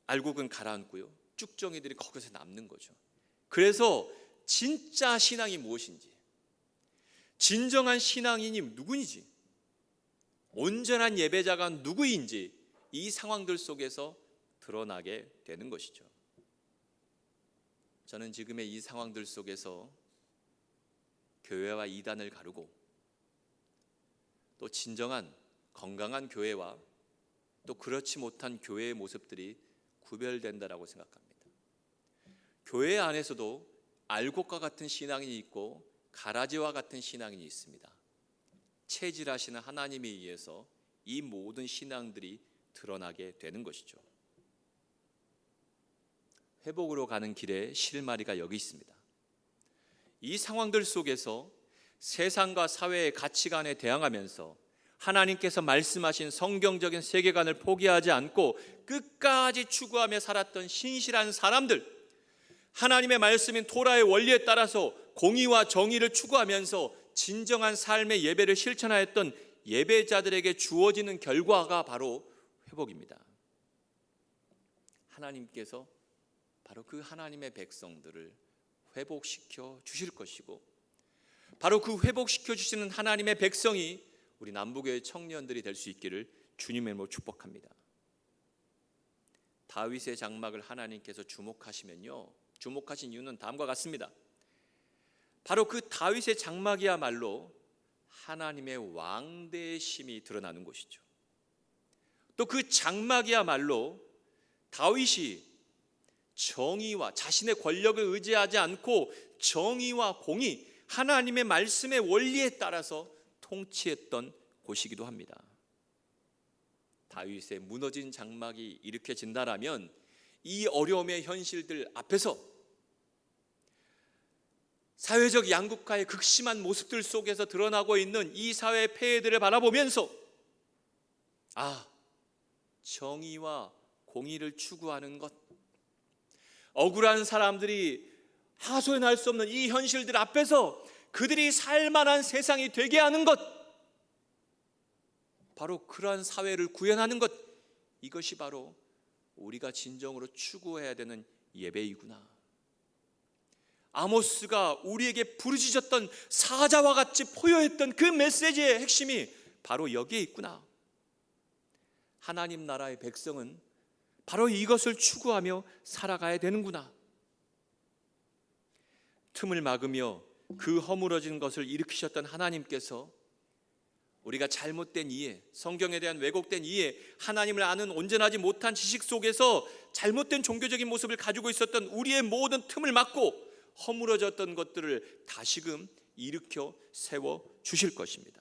알곡은 가라앉고요, 쭉정이들이 거기서 남는 거죠. 그래서 진짜 신앙이 무엇인지, 진정한 신앙인이 누구인지, 온전한 예배자가 누구인지 이 상황들 속에서 드러나게 되는 것이죠. 저는 지금의 이 상황들 속에서 교회와 이단을 가르고 또 진정한 건강한 교회와 또 그렇지 못한 교회의 모습들이 구별된다라고 생각합니다. 교회 안에서도 알곡과 같은 신앙인이 있고 가라지와 같은 신앙인이 있습니다. 체질하시는 하나님에 의해서 이 모든 신앙들이 드러나게 되는 것이죠. 회복으로 가는 길에 실마리가 여기 있습니다. 이 상황들 속에서 세상과 사회의 가치관에 대항하면서 하나님께서 말씀하신 성경적인 세계관을 포기하지 않고 끝까지 추구하며 살았던 신실한 사람들, 하나님의 말씀인 토라의 원리에 따라서 공의와 정의를 추구하면서 진정한 삶의 예배를 실천하였던 예배자들에게 주어지는 결과가 바로 회복입니다. 하나님께서 바로 그 하나님의 백성들을 회복시켜 주실 것이고, 바로 그 회복시켜 주시는 하나님의 백성이 우리 남부교회 청년들이 될 수 있기를 주님의 이름으로 축복합니다. 다윗의 장막을 하나님께서 주목하시면요, 주목하신 이유는 다음과 같습니다. 바로 그 다윗의 장막이야말로 하나님의 왕대심이 드러나는 곳이죠. 또 그 장막이야말로 다윗이 정의와 자신의 권력을 의지하지 않고 정의와 공의, 하나님의 말씀의 원리에 따라서 통치했던 곳이기도 합니다. 다윗의 무너진 장막이 일으켜진다라면 이 어려움의 현실들 앞에서 사회적 양극화의 극심한 모습들 속에서 드러나고 있는 이 사회의 폐해들을 바라보면서 정의와 공의를 추구하는 것, 억울한 사람들이 하소연할 수 없는 이 현실들 앞에서 그들이 살만한 세상이 되게 하는 것, 바로 그러한 사회를 구현하는 것, 이것이 바로 우리가 진정으로 추구해야 되는 예배이구나. 아모스가 우리에게 부르짖었던 사자와 같이 포효했던 그 메시지의 핵심이 바로 여기에 있구나. 하나님 나라의 백성은 바로 이것을 추구하며 살아가야 되는구나. 틈을 막으며 그 허물어진 것을 일으키셨던 하나님께서 우리가 잘못된 이해, 성경에 대한 왜곡된 이해, 하나님을 아는 온전하지 못한 지식 속에서 잘못된 종교적인 모습을 가지고 있었던 우리의 모든 틈을 막고 허물어졌던 것들을 다시금 일으켜 세워 주실 것입니다.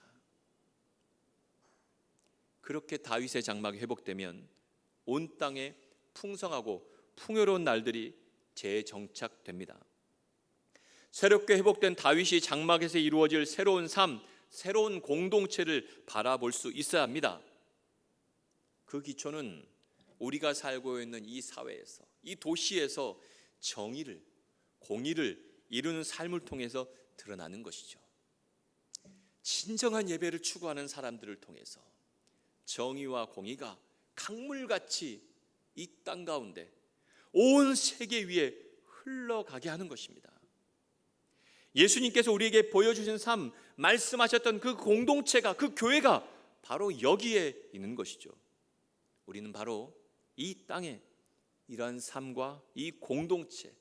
그렇게 다윗의 장막이 회복되면 온 땅에 풍성하고 풍요로운 날들이 재정착됩니다. 새롭게 회복된 다윗이 장막에서 이루어질 새로운 삶, 새로운 공동체를 바라볼 수 있어야 합니다. 그 기초는 우리가 살고 있는 이 사회에서, 이 도시에서 정의를, 공의를 이루는 삶을 통해서 드러나는 것이죠. 진정한 예배를 추구하는 사람들을 통해서 정의와 공의가 강물같이 이 땅 가운데 온 세계 위에 흘러가게 하는 것입니다. 예수님께서 우리에게 보여주신 삶, 말씀하셨던 그 공동체가, 그 교회가 바로 여기에 있는 것이죠. 우리는 바로 이 땅에 이러한 삶과 이 공동체,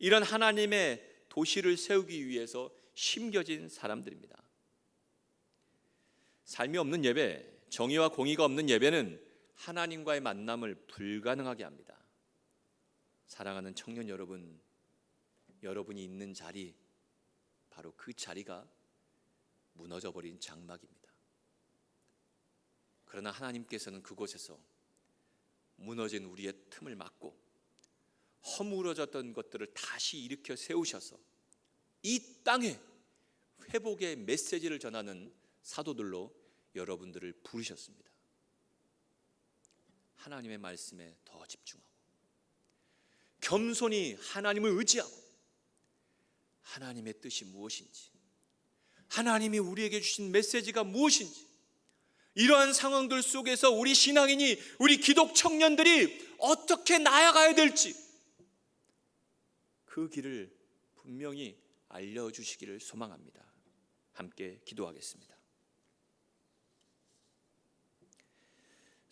이런 하나님의 도시를 세우기 위해서 심겨진 사람들입니다. 삶이 없는 예배, 정의와 공의가 없는 예배는 하나님과의 만남을 불가능하게 합니다. 사랑하는 청년 여러분, 여러분이 있는 자리, 바로 그 자리가 무너져버린 장막입니다. 그러나 하나님께서는 그곳에서 무너진 우리의 틈을 막고 허물어졌던 것들을 다시 일으켜 세우셔서 이 땅에 회복의 메시지를 전하는 사도들로 여러분들을 부르셨습니다. 하나님의 말씀에 더 집중하고 겸손히 하나님을 의지하고 하나님의 뜻이 무엇인지, 하나님이 우리에게 주신 메시지가 무엇인지, 이러한 상황들 속에서 우리 신앙인이, 우리 기독 청년들이 어떻게 나아가야 될지 그 길을 분명히 알려주시기를 소망합니다. 함께 기도하겠습니다.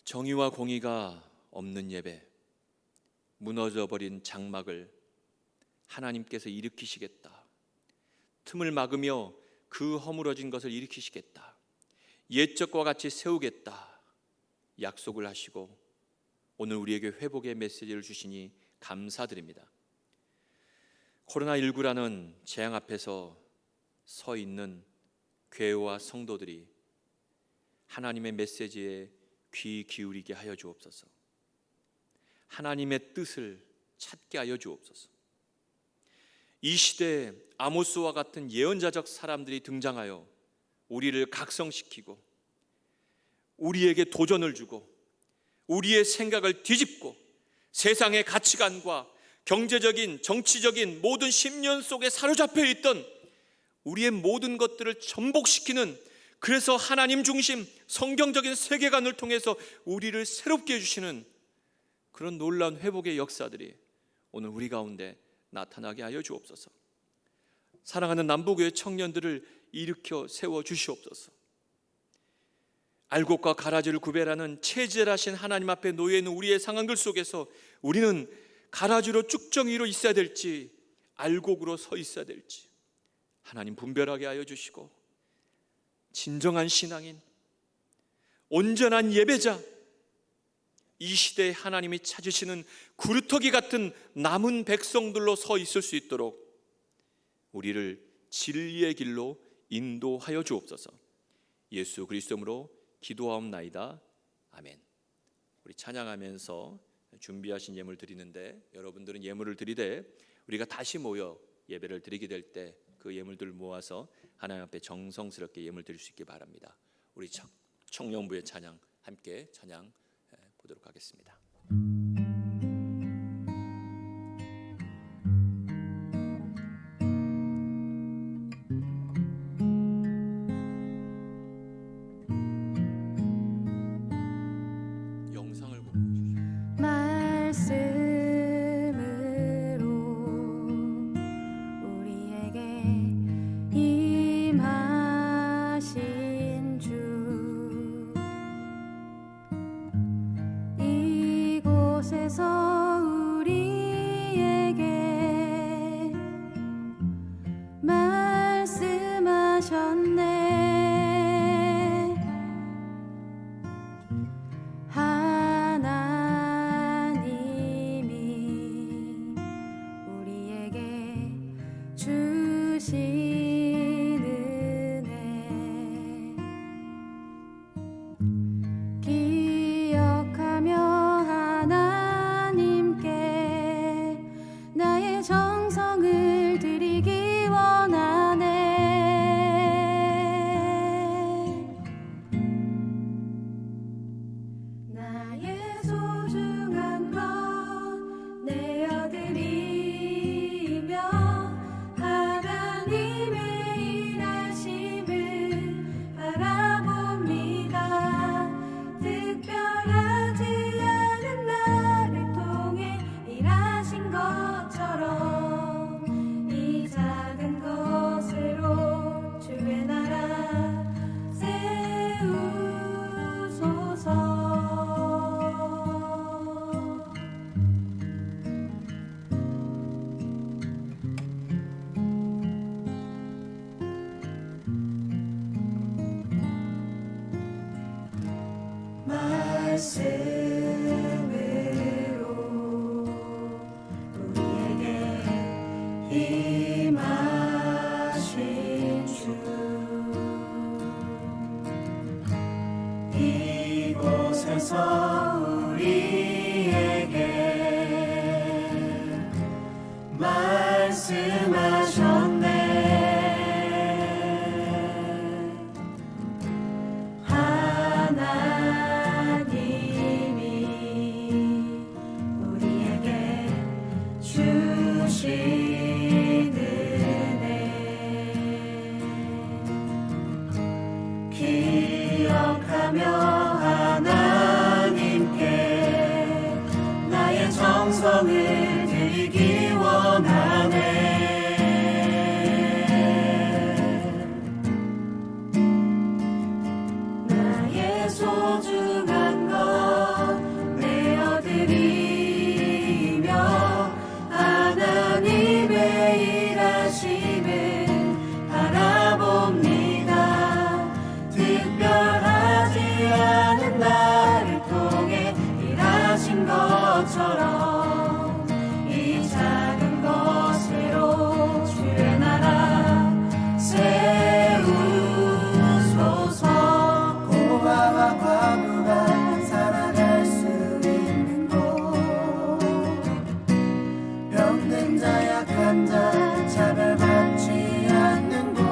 정의와 공의가 없는 예배, 무너져버린 장막을 하나님께서 일으키시겠다, 틈을 막으며 그 허물어진 것을 일으키시겠다, 옛적과 같이 세우겠다 약속을 하시고 오늘 우리에게 회복의 메시지를 주시니 감사드립니다. 코로나19라는 재앙 앞에서 서 있는 교회와 성도들이 하나님의 메시지에 귀 기울이게 하여 주옵소서. 하나님의 뜻을 찾게 하여 주옵소서. 이 시대에 아모스와 같은 예언자적 사람들이 등장하여 우리를 각성시키고 우리에게 도전을 주고 우리의 생각을 뒤집고 세상의 가치관과 경제적인, 정치적인 모든 심년 속에 사로잡혀 있던 우리의 모든 것들을 전복시키는, 그래서 하나님 중심 성경적인 세계관을 통해서 우리를 새롭게 해주시는 그런 놀라운 회복의 역사들이 오늘 우리 가운데 나타나게 하여 주옵소서. 사랑하는 남부교회 청년들을 일으켜 세워 주시옵소서. 알곡과 가라지를 구별하는 체질하신 하나님 앞에 놓여 있는 우리의 상황들 속에서 우리는 가라지로 쭉정이로 있어야 될지 알곡으로 서 있어야 될지 하나님 분별하게 하여 주시고, 진정한 신앙인, 온전한 예배자, 이 시대에 하나님이 찾으시는 구루터기 같은 남은 백성들로 서 있을 수 있도록 우리를 진리의 길로 인도하여 주옵소서. 예수 그리스도로 기도하옵나이다. 아멘. 우리 찬양하면서 준비하신 예물 드리는데, 여러분들은 예물을 드리되 우리가 다시 모여 예배를 드리게 될 때 그 예물들을 모아서 하나님 앞에 정성스럽게 예물 드릴 수 있기 바랍니다. 우리 청년부의 찬양 함께 찬양 보도록 하겠습니다. 영상을 보고 말씀으로 우리에게 임하신 주, 이곳에서 우리에게 말씀하셨네. 임하신 주 이곳에서 우리에게 말씀하셨네. 하나님이 우리에게 주신 기억하며 하나님께 나의 정성을 드리기 원하네. 나의 소중한 것 내어드리며 하나님의 일하심을 바라봅니다. 특별하지 않은 나를 통해 일하신 것처럼 이 작은 것으로 주의 나라 세우소서. 고아와 과부가 살아갈 수 있는 곳, 병든 자 약한 자 차별받지 않는 곳,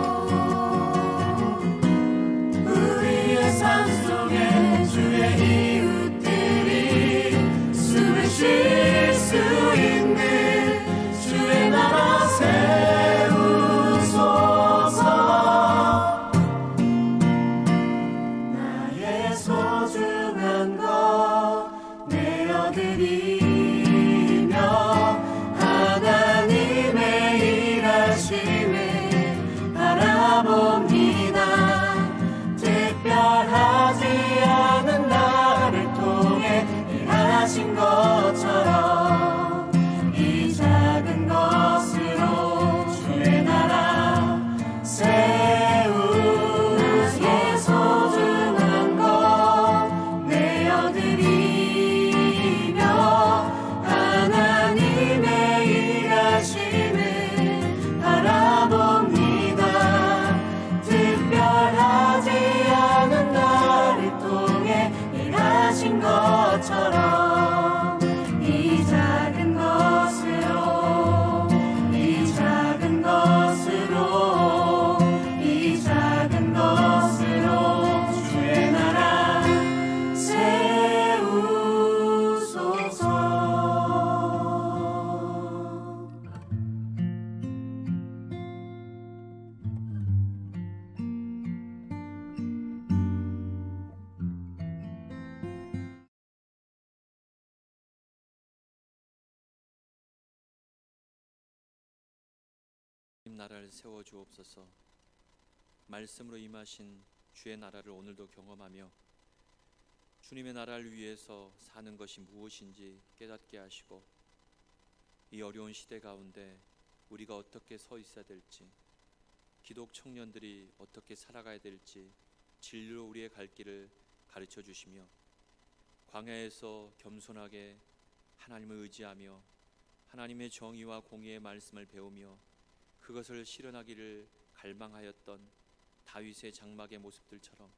우리의 삶 속에 주의 이웃들이 숨을 쉴 수 있는 주의 나라 세우소서. 나의 소중한 것 내어드리며 하나님의 일하심을 바라봅니다. 특별하지 않은 나를 통해 일하신 것처럼 이 작은 것으로 주의 나라 나의 소중한 것 내어드리며 하나님의 일하심을 바라봅니다. 특별하지 않은 나를 통해 일하신 것처럼 이 작은 것으로 이 작은 것으로 이 작은 것으로 주의 나라 세우소서. 나라를 세워 주옵소서. 말씀으로 임하신 주의 나라를 오늘도 경험하며 주님의 나라를 위해서 사는 것이 무엇인지 깨닫게 하시고 이 어려운 시대 가운데 우리가 어떻게 서 있어야 될지, 기독 청년들이 어떻게 살아가야 될지 진리로 우리의 갈 길을 가르쳐 주시며 광야에서 겸손하게 하나님을 의지하며 하나님의 정의와 공의의 말씀을 배우며 그것을 실현하기를 갈망하였던 다윗의 장막의 모습들처럼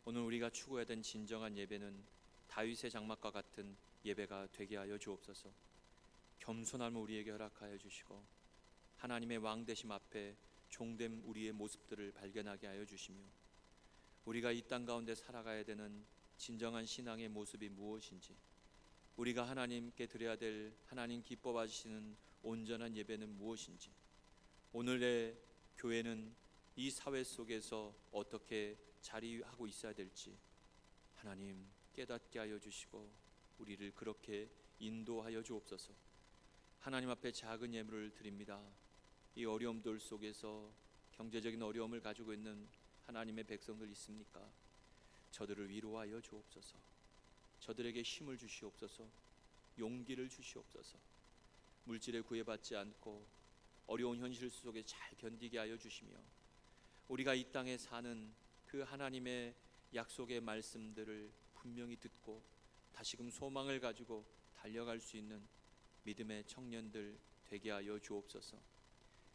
오늘 우리가 추구해야 된 진정한 예배는 다윗의 장막과 같은 예배가 되게 하여 주옵소서. 겸손함을 우리에게 허락하여 주시고 하나님의 왕되심 앞에 종됨 우리의 모습들을 발견하게 하여 주시며 우리가 이 땅 가운데 살아가야 되는 진정한 신앙의 모습이 무엇인지, 우리가 하나님께 드려야 될 하나님 기뻐 받으시는 온전한 예배는 무엇인지, 오늘의 교회는 이 사회 속에서 어떻게 자리하고 있어야 될지 하나님 깨닫게 하여 주시고 우리를 그렇게 인도하여 주옵소서. 하나님 앞에 작은 예물을 드립니다. 이 어려움들 속에서 경제적인 어려움을 가지고 있는 하나님의 백성들 있습니까? 저들을 위로하여 주옵소서. 저들에게 힘을 주시옵소서. 용기를 주시옵소서. 물질에 구애받지 않고 어려운 현실 속에 잘 견디게 하여 주시며 우리가 이 땅에 사는 그 하나님의 약속의 말씀들을 분명히 듣고 다시금 소망을 가지고 달려갈 수 있는 믿음의 청년들 되게 하여 주옵소서.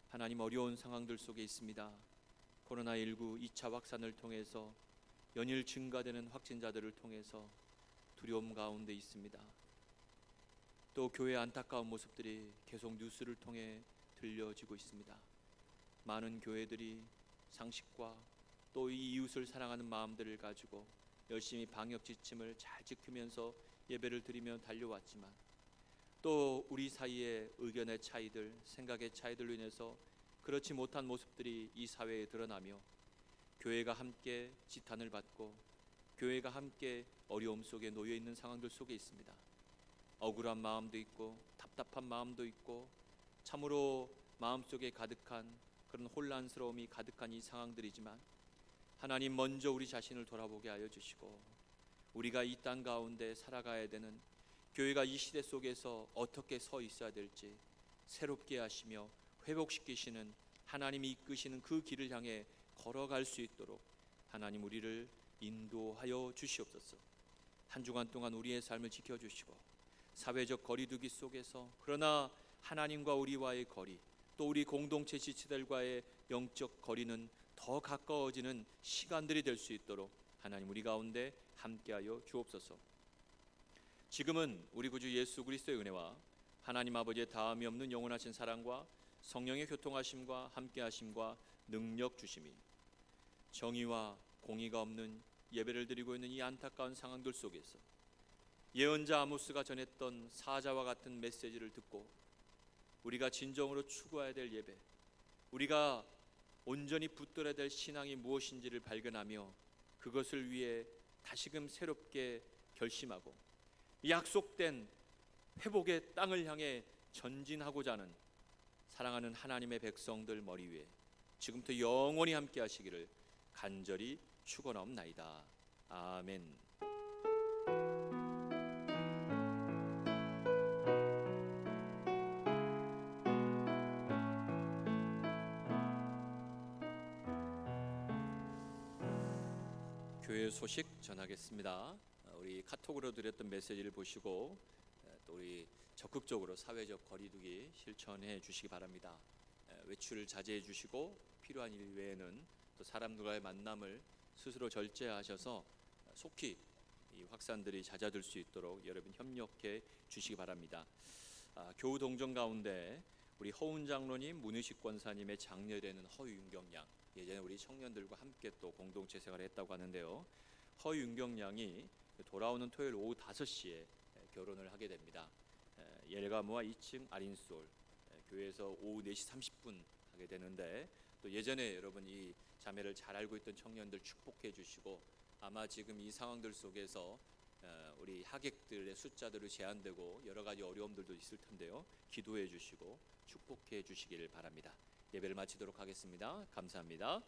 하나님, 어려운 상황들 속에 있습니다. 코로나19 2차 확산을 통해서 연일 증가되는 확진자들을 통해서 두려움 가운데 있습니다. 또 교회의 안타까운 모습들이 계속 뉴스를 통해 들려지고 있습니다. 많은 교회들이 상식과 또 이 이웃을 사랑하는 마음들을 가지고 열심히 방역 지침을 잘 지키면서 예배를 드리며 달려왔지만 또 우리 사이의 의견의 차이들, 생각의 차이들로 인해서 그렇지 못한 모습들이 이 사회에 드러나며 교회가 함께 지탄을 받고 교회가 함께 어려움 속에 놓여 있는 상황들 속에 있습니다. 억울한 마음도 있고 답답한 마음도 있고 참으로 마음속에 가득한 그런 혼란스러움이 가득한 이 상황들이지만 하나님, 먼저 우리 자신을 돌아보게 하여 주시고 우리가 이 땅 가운데 살아가야 되는 교회가 이 시대 속에서 어떻게 서 있어야 될지 새롭게 하시며 회복시키시는 하나님이 이끄시는 그 길을 향해 걸어갈 수 있도록 하나님, 우리를 인도하여 주시옵소서. 한 주간 동안 우리의 삶을 지켜주시고 사회적 거리두기 속에서 그러나 하나님과 우리와의 거리, 또 우리 공동체 지체들과의 영적 거리는 더 가까워지는 시간들이 될 수 있도록 하나님, 우리 가운데 함께하여 주옵소서. 지금은 우리 구주 예수 그리스도의 은혜와 하나님 아버지의 다함이 없는 영원하신 사랑과 성령의 교통하심과 함께하심과 능력 주심이 정의와 공의가 없는 예배를 드리고 있는 이 안타까운 상황들 속에서 예언자 아모스가 전했던 사자와 같은 메시지를 듣고 우리가 진정으로 추구해야 될 예배, 우리가 온전히 붙들어야 될 신앙이 무엇인지를 발견하며 그것을 위해 다시금 새롭게 결심하고 약속된 회복의 땅을 향해 전진하고자 하는 사랑하는 하나님의 백성들 머리 위에 지금부터 영원히 함께 하시기를 간절히 축원하옵나이다. 아멘. 교회 소식 전하겠습니다. 우리 카톡으로 드렸던 메시지를 보시고 또 우리 적극적으로 사회적 거리두기 실천해 주시기 바랍니다. 외출을 자제해 주시고 필요한 일 외에는 또 사람들과의 만남을 스스로 절제하셔서 속히 이 확산들이 잦아들 수 있도록 여러분 협력해 주시기 바랍니다. 교우 동정 가운데 우리 허운 장로님, 문의식 권사님의 장녀되는 허윤경 양, 예전에 우리 청년들과 함께 또 공동체 생활을 했다고 하는데요. 허윤경 양이 돌아오는 토요일 오후 5시에 결혼을 하게 됩니다. 옐가모와 2층 아린솔 교회에서 오후 4시 30분 하게 되는데, 또 예전에 여러분 이 자매를 잘 알고 있던 청년들 축복해 주시고 아마 지금 이 상황들 속에서 우리 하객들의 숫자들이 제한되고 여러 가지 어려움들도 있을 텐데요. 기도해 주시고 축복해 주시기를 바랍니다. 예배를 마치도록 하겠습니다. 감사합니다.